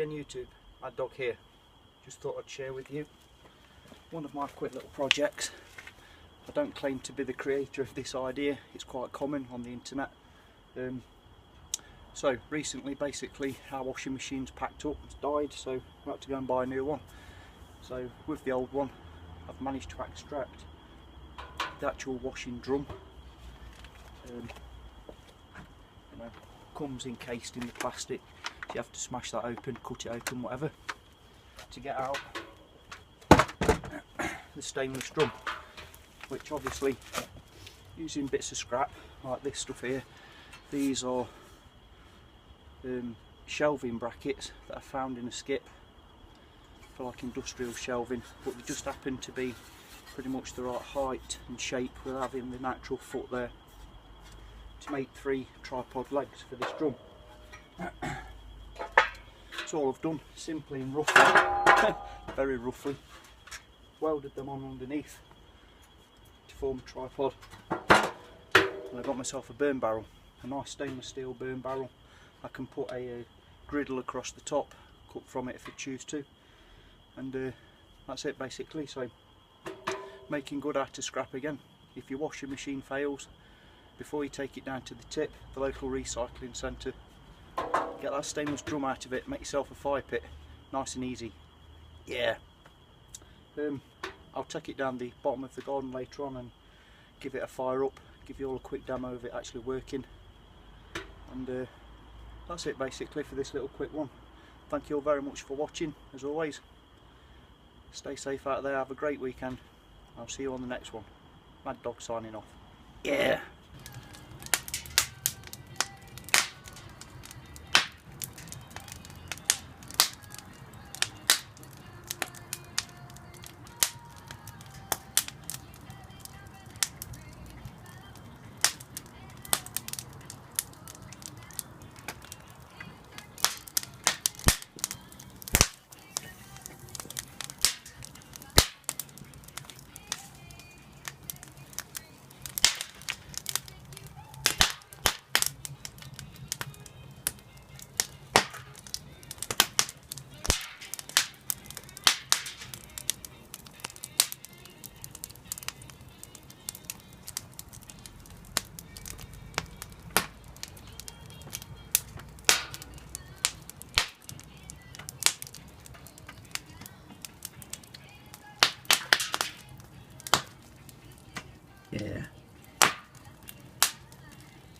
again YouTube, Mad Dog here. Just thought I'd share with you one of my quick little projects. I don't claim to be the creator of this idea, it's quite common on the internet. So recently basically our washing machine's packed up, it's died, so I had to go and buy a new one. So with the old one I've managed to extract the actual washing drum. You know, comes encased in the plastic, so you have to smash that open, cut it open, whatever, to get out the stainless drum, which obviously using bits of scrap like this stuff here. These are shelving brackets that are found in a skip for like industrial shelving, but they just happen to be pretty much the right height and shape with having the natural foot there to make 3 tripod legs for this drum. That's all I've done, simply and roughly, very roughly, welded them on underneath to form a tripod, and I got myself a burn barrel, a nice stainless steel burn barrel. I can put a griddle across the top, cut from it if I choose to, and that's it basically. So making good out of scrap again. If your washing machine fails, before you take it down to the tip, the local recycling centre, get that stainless drum out of it, make yourself a fire pit, nice and easy. Yeah. I'll take it down the bottom of the garden later on and give it a fire up, give you all a quick demo of it actually working, and that's it basically for this little quick one. Thank you all very much for watching, as always. Stay safe out there, have a great weekend. I'll see you on the next one. Mad Dog signing off. Yeah. Yeah.